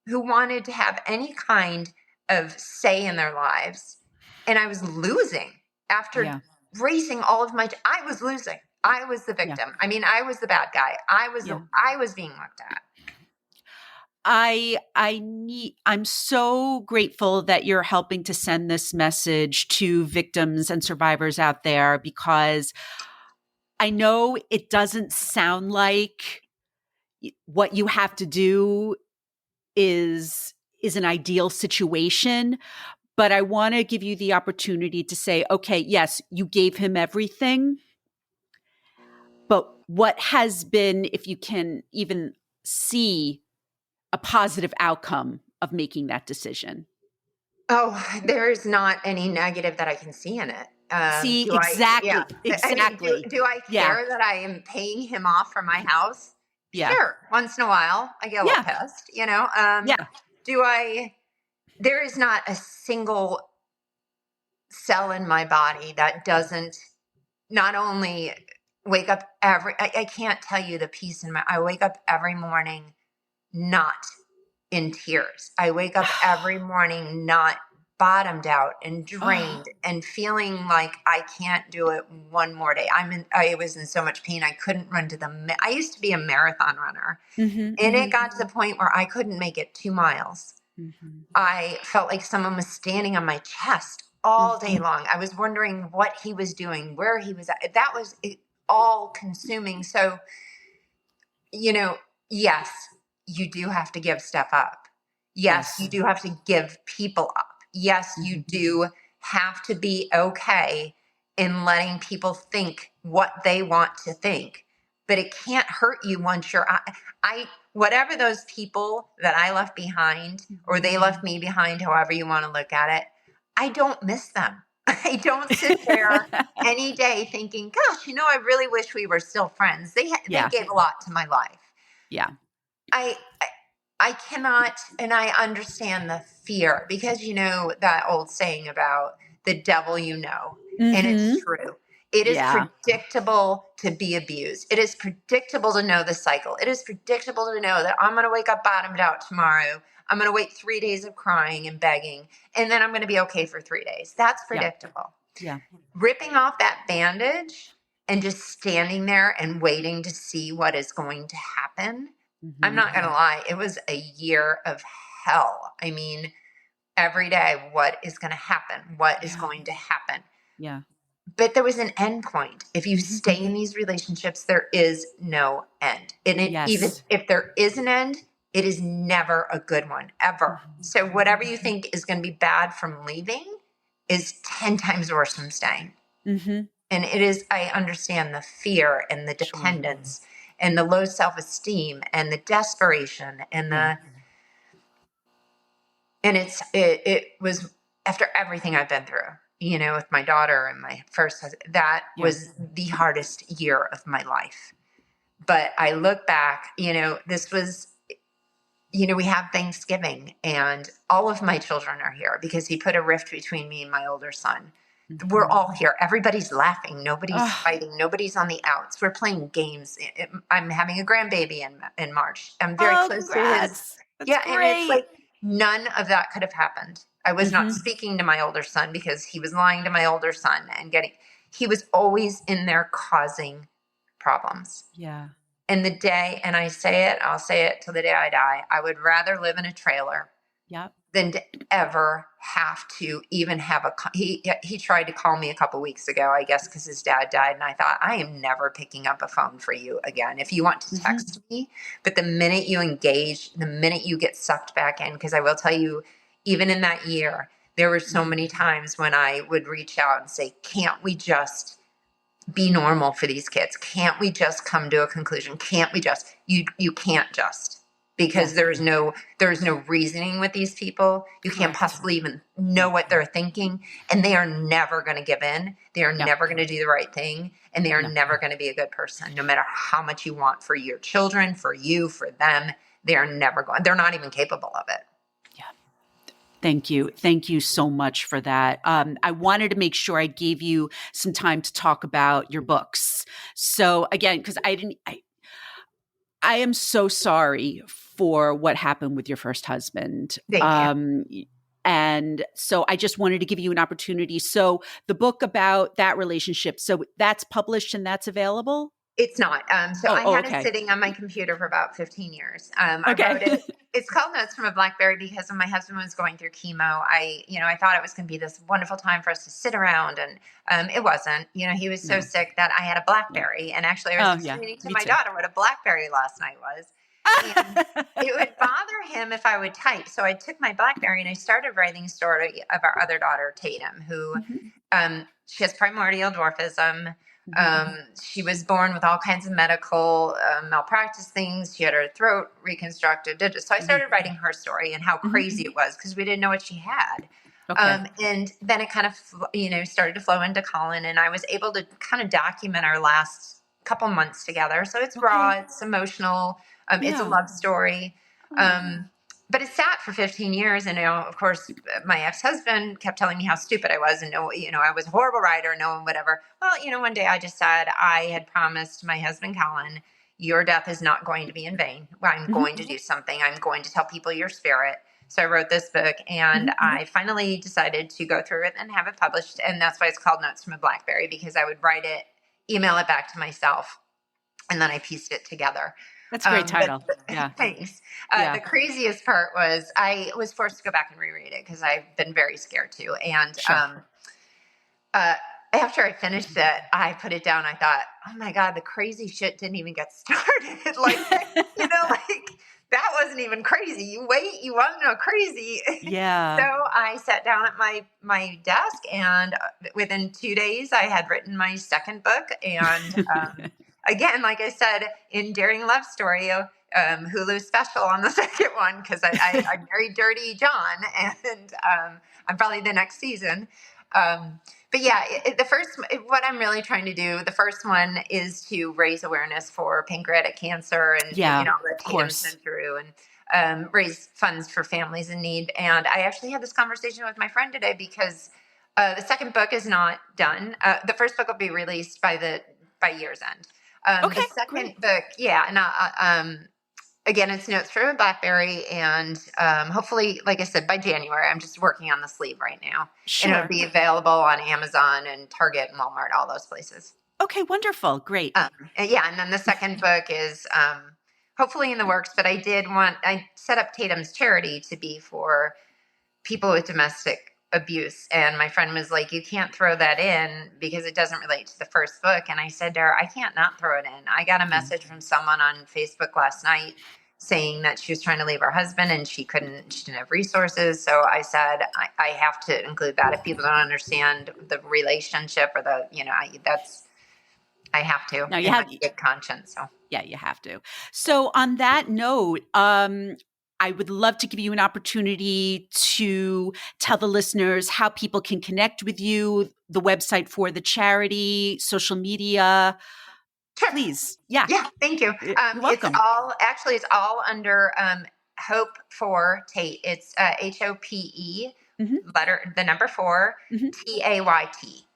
who wanted to have any kind of say in their lives. And I was losing after raising all of I was losing. I was the victim. I mean, I was the bad guy. I was being looked at. I'm so grateful that you're helping to send this message to victims and survivors out there, because I know it doesn't sound like what you have to do is an ideal situation, but I want to give you the opportunity to say, okay, yes, you gave him everything, but what has been, if you can even see a positive outcome of making that decision? Oh, there is not any negative that I can see in it. See, Do I? Yeah. exactly. I mean, do I care that I am paying him off from my house? Yeah. Sure. Once in a while, I get a little pissed, Do I? There is not a single cell in my body that doesn't not only wake up I can't tell you the peace I wake up every morning not in tears. I wake up every morning not bottomed out and drained and feeling like I can't do it one more day. I was in so much pain. I couldn't run I used to be a marathon runner, and it got to the point where I couldn't make it 2 miles. I felt like someone was standing on my chest all day long. I was wondering what he was doing, where he was at. That was all consuming. So, yes, you do have to give stuff up. Yes, you do have to give people up. Yes, you do have to be okay in letting people think what they want to think. But it can't hurt you once you're whatever those people that I left behind, or they left me behind, however you want to look at it, I don't miss them. I don't sit there any day thinking, gosh, I really wish we were still friends. They gave a lot to my life. Yeah. I cannot, and I understand the fear, because that old saying about the devil, and it's true. It is predictable to be abused. It is predictable to know the cycle. It is predictable to know that I'm going to wake up bottomed out tomorrow. I'm going to wait 3 days of crying and begging, and then I'm going to be okay for 3 days. That's predictable. Yeah. Ripping off that bandage and just standing there and waiting to see what is going to happen. I'm not going to lie. It was a year of hell. I mean, every day, what is going to happen? What is going to happen? Yeah. But there was an end point. If you stay in these relationships, there is no end. And even if there is an end, it is never a good one, ever. So whatever you think is going to be bad from leaving is 10 times worse from staying. And it is, I understand the fear and the dependence and the low self-esteem and the desperation and and it was after everything I've been through, with my daughter and my first husband, that was the hardest year of my life. But I look back, this was, we have Thanksgiving and all of my children are here because he put a rift between me and my older son. We're all here. Everybody's laughing. Nobody's fighting. Nobody's on the outs. We're playing games. I'm having a grandbaby in March. I'm very close to his. That's great. And it's like none of that could have happened. I was not speaking to my older son because he was lying to my older son and he was always in there causing problems. Yeah. And I'll say it till the day I die, I would rather live in a trailer than to ever have to even have he tried to call me a couple weeks ago, I guess, because his dad died. And I thought, I am never picking up a phone for you again. If you want to text me, but the minute you engage, the minute you get sucked back in, because I will tell you, even in that year, there were so many times when I would reach out and say, can't we just be normal for these kids? Can't we just come to a conclusion? Can't we just, you can't just, because Yeah. there is no reasoning with these people. You can't Correct. possibly even know what they're thinking, and they are never going to give in. They are No. never going to do the right thing, and they are No. never going to be a good person, no matter how much you want for your children, for you, for them. They are never going, they're not even capable of it. Yeah. Thank you. Thank you so much for that. I wanted to make sure I gave you some time to talk about your books. So again, because I am so sorry for what happened with your first husband. Thank you. And so I just wanted to give you an opportunity. So the book about that relationship, so that's published and that's available? It's not. So I had it Okay. sitting on my computer for about 15 years. I Okay. wrote it. It's called Notes from a Blackberry because when my husband was going through chemo, I thought it was going to be this wonderful time for us to sit around, and it wasn't. He was so No. sick that I had a Yeah. BlackBerry, and actually, I was Oh, yeah. explaining to Me my too. daughter what a BlackBerry last night was, and it would bother him if I would type. So I took my BlackBerry and I started writing a story of our other daughter, Tatum, who Mhm. she has primordial dwarfism. Mhm. She was born with all kinds of medical malpractice things. She had her throat reconstructed. So I Mhm. started writing her story and how Mhm. crazy it was because we didn't know what she had. Okay. And then it kind of, started to flow into Colin, and I was able to kind of document our last couple months together. So it's raw, Okay. it's emotional, it's a Yeah. love story. Oh. But it sat for 15 years. And, of course, my ex-husband kept telling me how stupid I was and I was a horrible writer, no one, whatever. Well, one day I just said, I had promised my husband, Colin, your death is not going to be in vain. I'm Mhm. going to do something. I'm going to tell people your spirit. So I wrote this book, and Mhm. I finally decided to go through it and have it published. And that's why it's called Notes from a Blackberry, because I would write it, email it back to myself, and then I pieced it together. That's a great title. But Yeah. thanks. Yeah. The craziest part was I was forced to go back and reread it because I've been very scared too. And Sure. uh, after I finished it, I put it down. I thought, oh my God, the crazy shit didn't even get started. Like that wasn't even crazy. You wait, you want to know crazy. So Yeah. I sat down at my desk, and within 2 days, I had written my second book. And again, like I said, in Daring Love Story, Hulu special on the second one, because I married Dirty John, and I'm probably the next season. But yeah, what I'm really trying to do, the first one is to raise awareness for pancreatic cancer, and Yeah. all that Of Tatum's course. been through, and raise funds for families in need. And I actually had this conversation with my friend today because the second book is not done. The first book will be released by year's end. Okay. The second Great. book, yeah, and again, it's Notes from a Blackberry, and hopefully, like I said, by January, I'm just working on the sleeve right now, and it'll Sure. be available on Amazon and Target and Walmart, all those places. Okay. Wonderful. Great. And then the second book is hopefully in the works, but I set up Tatum's charity to be for people with domestic abuse. And my friend was like, you can't throw that in because it doesn't relate to the first book. And I said to her, I can't not throw it in. I got a Yeah. message from someone on Facebook last night saying that she was trying to leave her husband and she didn't have resources. So I said, I have to include that. If people don't understand the relationship or I have to Now you in my have. good conscience. So Yeah, you have to. So on that note, I would love to give you an opportunity to tell the listeners how people can connect with you, the website for the charity, social media. sure. Please. Yeah. Yeah, thank you. You're welcome. It's all under Hope for Tate. It's HOPE, Hmm. the number four, Hmm. TAYT.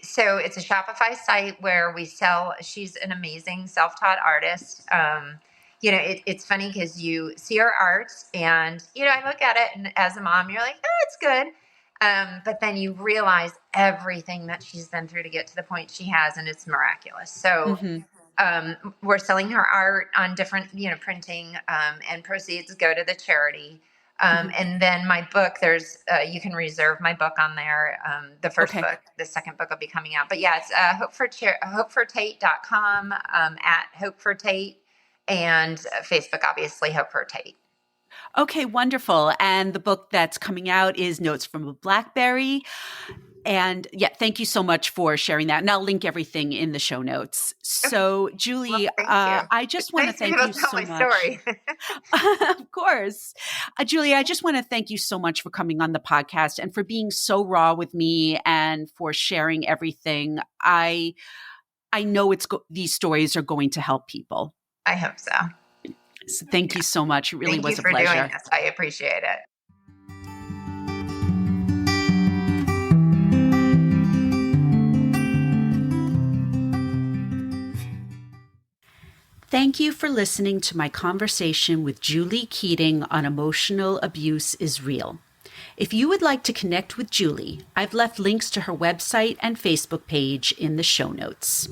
So it's a Shopify site where we sell. She's an amazing self-taught artist. It's funny because you see her art, and I look at it, and as a mom, you're like, oh, it's good. But then you realize everything that she's been through to get to the point she has, and it's miraculous. So Hmm. we're selling her art on different, printing, and proceeds go to the charity. Hmm. And then my book, you can reserve my book on there. The first Okay. book, the second book will be coming out. But yeah, it's hopefortate.com, at Hope for Tate, and Facebook, obviously, Hope for Tate. Okay, wonderful. And the book that's coming out is Notes from a Blackberry. And yeah, thank you so much for sharing that. And I'll link everything in the show notes. So, Julie, Well, thank you. I It's just want to nice to be thank able you to tell so my much. story. Of course. Julie, I just want to thank you so much for coming on the podcast and for being so raw with me and for sharing everything. I know these stories are going to help people. I hope so. So thank you so much. It really Thank you was a for doing pleasure. this. I appreciate it. Thank you for listening to my conversation with Julie Keating on Emotional Abuse is Real. If you would like to connect with Julie, I've left links to her website and Facebook page in the show notes.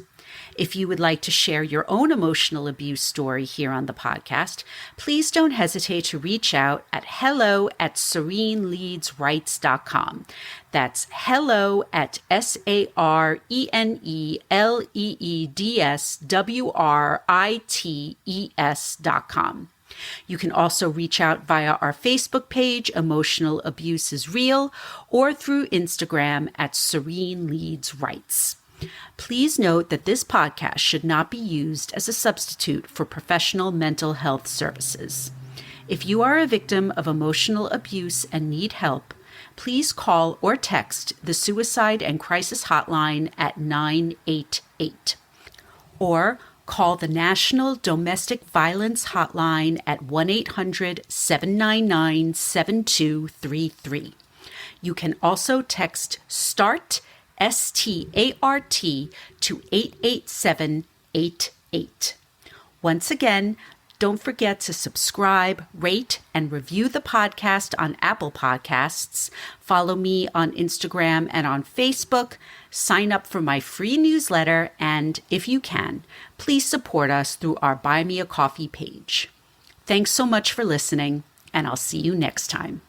If you would like to share your own emotional abuse story here on the podcast, please don't hesitate to reach out at hello@sareneleadsrights.com. That's hello@sareneleedswrights.com. You can also reach out via our Facebook page, Emotional Abuse is Real, or through Instagram at Sarene Leads Rights. Please note that this podcast should not be used as a substitute for professional mental health services. If you are a victim of emotional abuse and need help, please call or text the Suicide and Crisis Hotline at 988, or call the National Domestic Violence Hotline at 1-800-799-7233. You can also text START, START, to 88788. Once again, don't forget to subscribe, rate, and review the podcast on Apple Podcasts. Follow me on Instagram and on Facebook. Sign up for my free newsletter. And if you can, please support us through our Buy Me a Coffee page. Thanks so much for listening, and I'll see you next time.